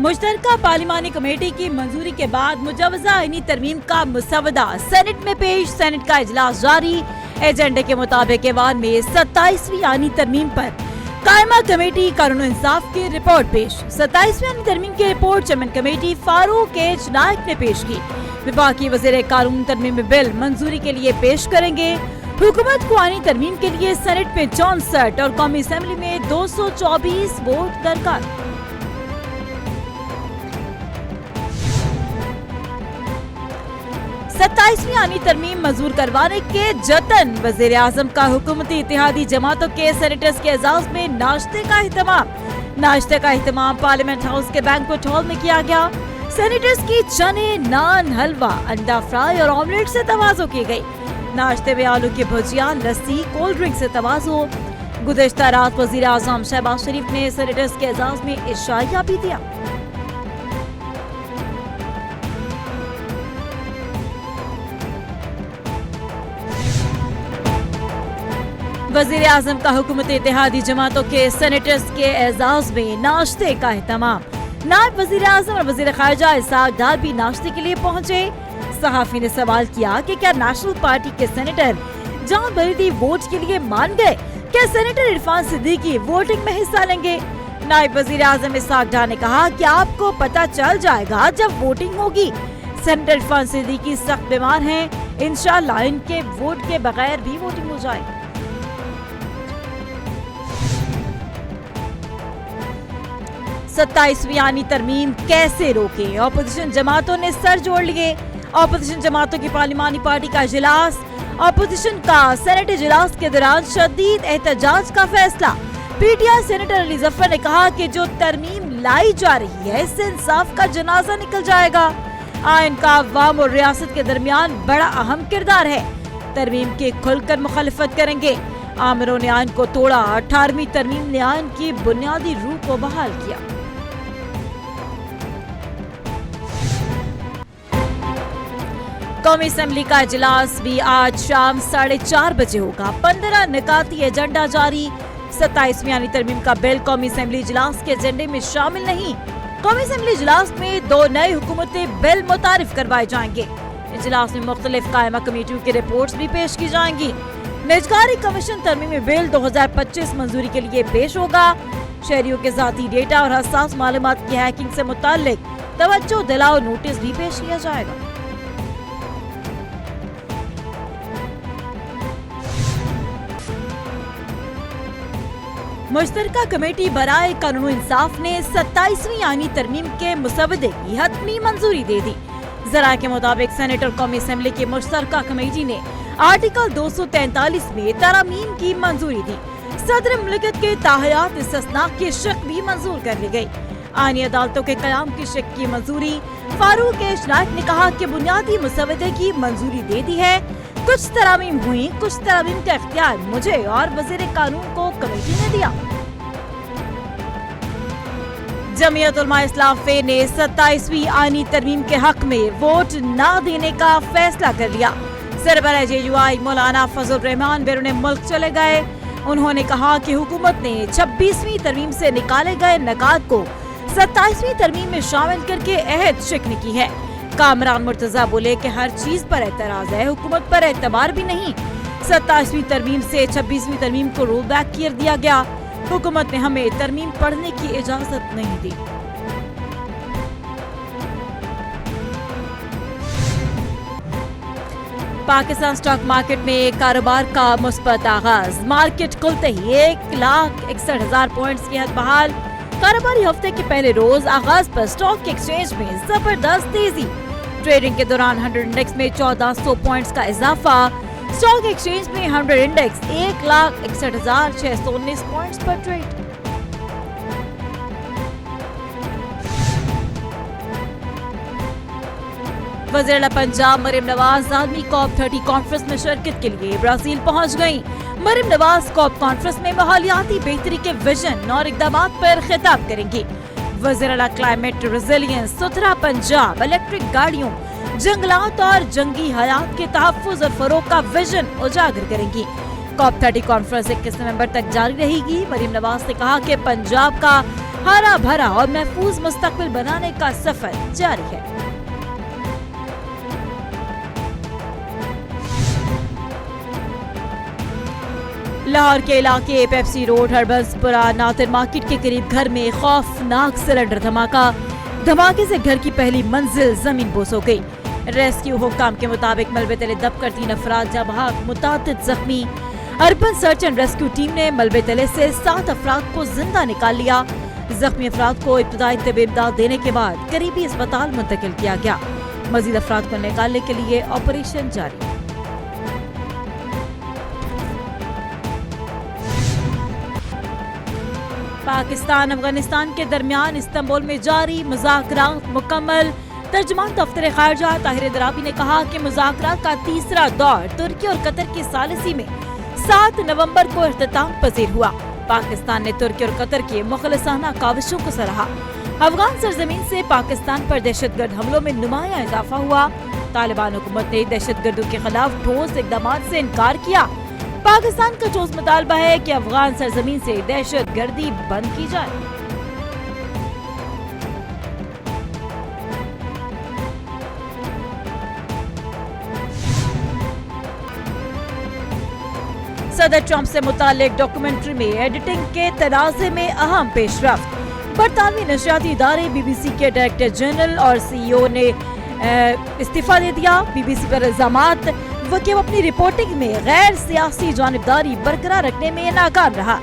मुश्तरका पार्लिमानी committee की मंजूरी के बाद मुजवजा आईनी तरमीम का मुसवदा सेनेट में पेश। सेनेट का इजलास जारी। एजेंडे के मुताबिक ऐवान में 27वीं आईनी तरमीम पर कायमा कमेटी कानून इंसाफ की रिपोर्ट पेश। 27वीं आईनी तरमीम की report chairman committee Farooq H Naek ने पेश की। विफाकी वज़ीर कानून तरमीम बिल मंजूरी के लिए पेश करेंगे। हुकूमत को आईनी तरमीम के लिए सेनेट में 64 और कौमी असेंबली में 224 वोट दरकार। 27वीं आईनी तरमीम मंजूर करवाने के जतन। वज़ीर आज़म का हुकूमती इत्तेहादी जमातों के सेनेटर्स के एजाज में नाश्ते का एहतमाम पार्लियामेंट हाउस के बैंक्वेट हॉल में किया गया। सेनेटर्स की चने, नान, हलवा, अंडा फ्राई और ऑमलेट से तवाज़ो की गई। नाश्ते में आलू की भुजिया, लस्सी, कोल्ड ड्रिंक से तवाज़ो। गुज़िश्ता रात वज़ीर आज़म शहबाज शरीफ ने सेनेटर्स के एजाज में इशाया भी दिया। वज़ीर आज़म का हुकूमती इत्तेहादी जमातों के सेनेटर्स के एजाज में नाश्ते का एहतमाम। नायब वज़ीर आज़म और वज़ीर ख़ारिजा इसहाक़ डार भी नाश्ते के लिए पहुंचे। सहाफ़ी ने सवाल किया कि क्या नेशनल पार्टी के सेनेटर जॉन बरीदी वोट के लिए मान गए? क्या सेनेटर इरफान सिद्दीकी वोटिंग में हिस्सा लेंगे? नायब वज़ीर आज़म इसहाक़ डार ने कहा कि आपको पता चल जाएगा जब वोटिंग होगी। सेनेटर इरफान सिद्दीकी सख्त बीमार हैं, इंशाअल्लाह इनके वोट के बगैर भी वोटिंग हो जाएगी। 27वीं आईनी तरमीम कैसे रोकें? अपोजिशन जमातों ने सर जोड़ लिए। अपोजिशन जमातों की पार्लिमानी पार्टी का इजलास। अपोजिशन का सेनेट इजलास के दौरान शदीद एहतजाज का फैसला। पीटीआई सेनेटर अली जफर ने कहा कि जो तरमीम लाई जा रही है इससे इंसाफ का जनाजा निकल जाएगा। आइन का अवाम और रियासत के दरमियान बड़ा अहम किरदार है। तरमीम की खुलकर मुखालिफत करेंगे। आमिरों ने आइन को तोड़ा। 18वीं तरमीम ने आइन की बुनियादी रूह को बहाल किया। कौमी असेंबली का इजलास भी आज शाम 4:30 बजे होगा। 15 निकाती एजेंडा जारी। 27वीं आईनी तरमीम का बिल कौमी असेंबली इजलास के एजेंडे में शामिल नहीं। कौमी असेंबली इजलास में 2 नए हुकूमती बिल मुतारिफ करवाए जाएंगे। इजलास में मुख्तलिफ कायमा कमेटियों की रिपोर्ट्स भी पेश की जाएंगी। निजकारी कमीशन तरमीमी बिल 2025 मंजूरी के लिए पेश होगा। शहरियों के ज़ाती डेटा और हसास मालूमात की हैकिंग से मुताल्लिक तवज्जो दिलाओ नोटिस भी पेश किया जाएगा। मुश्तरका कमेटी बराए कानून इंसाफ ने 27वीं आईनी तरमीम के मुसवदे की हतमी मंजूरी दे दी। जरा के मुताबिक सेनेट और कौमी असेंबली की मुश्तरका कमेटी ने आर्टिकल 243 में तरामीम की मंजूरी दी। सदर मुल्कियत के ताहयात इस्तिस्ना की शक भी मंजूर कर ली गई। आईनी अदालतों के कयाम की शक की मंजूरी। फारूक एच नायक ने कहा कि बुनियादी मुसवदे की मंजूरी दे दी है। कुछ तरामीम हुई, कुछ तरामीम का इख्तियार मुझे और वज़ीर कानून को कमेटी ने दिया। जमीयत उलमा इस्लाम फे ने 27वीं आईनी तरमीम के हक में वोट न देने का फैसला कर लिया। सरबराह JUI मौलाना फजल रहमान बैरून मुल्क चले गए। उन्होंने कहा कि हुकूमत ने 26वीं तरमीम से निकाले गए नकात को 27वीं तरमीम में शामिल करके अहद शिकनी की है। कामरान मुर्तजा बोले कि हर चीज पर एतराज है, हुकूमत पर एतबार भी नहीं। 27वीं तरमीम से 26वीं तरमीम को रोल बैक कर दिया गया। हुकूमत ने हमें तरमीम पढ़ने की इजाजत नहीं दी। पाकिस्तान स्टॉक मार्केट में कारोबार का मुस्बत आगाज। मार्केट खुलते ही 1,61,000 पॉइंट्स की हद बहाल। कारोबारी हफ्ते के पहले रोज आगाज पर स्टॉक एक्सचेंज में जबरदस्त तेजी। ट्रेडिंग के दौरान 100 इंडेक्स में 1400 पॉइंट्स का इजाफा। स्टॉक एक्सचेंज में 100 इंडेक्स 1,61,619 पॉइंट्स पर ट्रेड। वज़ीर पंजाब मरीम नवाज आदमी कॉप 30 कॉन्फ्रेंस में शिरकत के लिए ब्राजील पहुंच गयी। मरीम नवाज कॉप कॉन्फ्रेंस में माहौलियाती बेहतरी के विजन और इक़दामात पर खिताब करेंगी। वज़ीर आला क्लाइमेट रेजिलियंस, सुथरा पंजाब, इलेक्ट्रिक गाड़ियों, जंगलात और जंगी हयात के तहफ़्फ़ुज़ और फ़रोग़ का विजन उजागर करेंगी। कॉप 30 कॉन्फ्रेंस 21 नवंबर तक जारी रहेगी। मरीम नवाज ने कहा कि पंजाब का हरा भरा और महफूज मुस्तकबिल बनाने का सफर जारी है। लाहौर के इलाके पेप्सी रोड हरबंसपुरा नातिर मार्केट के करीब घर में खौफनाक सिलेंडर धमाका। धमाके से घर की पहली मंजिल जमीन बोस हो गई। रेस्क्यू हुक्काम के मुताबिक मलबे तले दबकर 3 अफराद जब मुतादिद जख्मी। Urban search and rescue team ने मलबे तले से 7 अफराद को जिंदा निकाल लिया। जख्मी अफराद को इब्तदाई तबी इमदाद देने के बाद करीबी अस्पताल मुंतकिल किया गया। मजीद अफराद को निकालने के लिए ऑपरेशन जारी। पाकिस्तान अफगानिस्तान के दरमियान इस्तांबुल में जारी मुज़ाकरात मुकम्मल। तर्जुमान दफ्तर खारजा ताहिर दराबी ने कहा कि मुज़ाकरात का तीसरा दौर तुर्की और कतर की सालिसी में 7 नवंबर को इख्तिताम पजीर हुआ। पाकिस्तान ने तुर्की और कतर की मुखलिसाना काविशों को सराहा। अफगान सरजमीन से पाकिस्तान पर दहशतगर्द हमलों में नुमायां इजाफा हुआ। तालिबान हुकूमत ने दहशतगर्दों के खिलाफ ठोस इक़दामात से इनकार किया। पाकिस्तान का ठोस मुतालबा है कि अफगान सरजमीन से दहशतगर्दी बंद की जाए। सदर ट्रंप से मुतालिक डॉक्यूमेंट्री में एडिटिंग के तनाज़े में अहम पेशरफ्त। बरतानवी नशरियाती इदारे BBC के डायरेक्टर जनरल और CEO ने इस्तीफा दे दिया। BBC पर इल्जामात कि वो अपनी रिपोर्टिंग में गैर सियासी जानिबदारी बरकरार रखने में नाकाम रहा।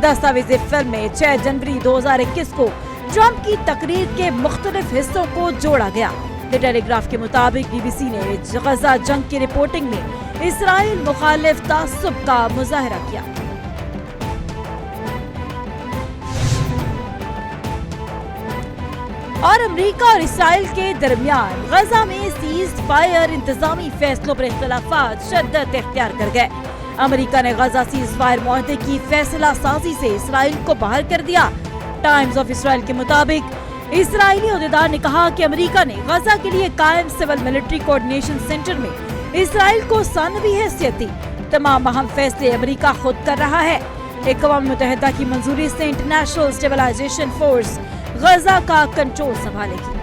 दस्तावेज़ी फिल्म में 6 जनवरी 2021 को ट्रंप की तकरीर के मुख्तलिफ हिस्सों को जोड़ा गया। द टेलीग्राफ के मुताबिक BBC ने गजा जंग की रिपोर्टिंग में इसराइल मुखालिफ तासुब का मुजाहरा किया। और अमेरिका और इसराइल के दरमियान गजा में सीज फायर इंतजामी फैसलों पर इख्तिलाफात शिद्दत इख्तियार कर गए। अमेरिका ने गजा सीज फायर मुआहदे की फैसला साजी से इसराइल को बाहर कर दिया। टाइम्स ऑफ इसराइल के मुताबिक इसराइली अहदेदार ने कहा कि अमेरिका ने गजा के लिए कायम सिविल मिलिट्री कोऑर्डिनेशन सेंटर में इसराइल को सानवी हैसियत दी। तमाम अहम फैसले अमेरिका खुद कर रहा है। अक़वाम मुत्तहिदा की मंजूरी से इंटरनेशनल स्टेबलाइजेशन फोर्स गजा का कंट्रोल संभालेगी।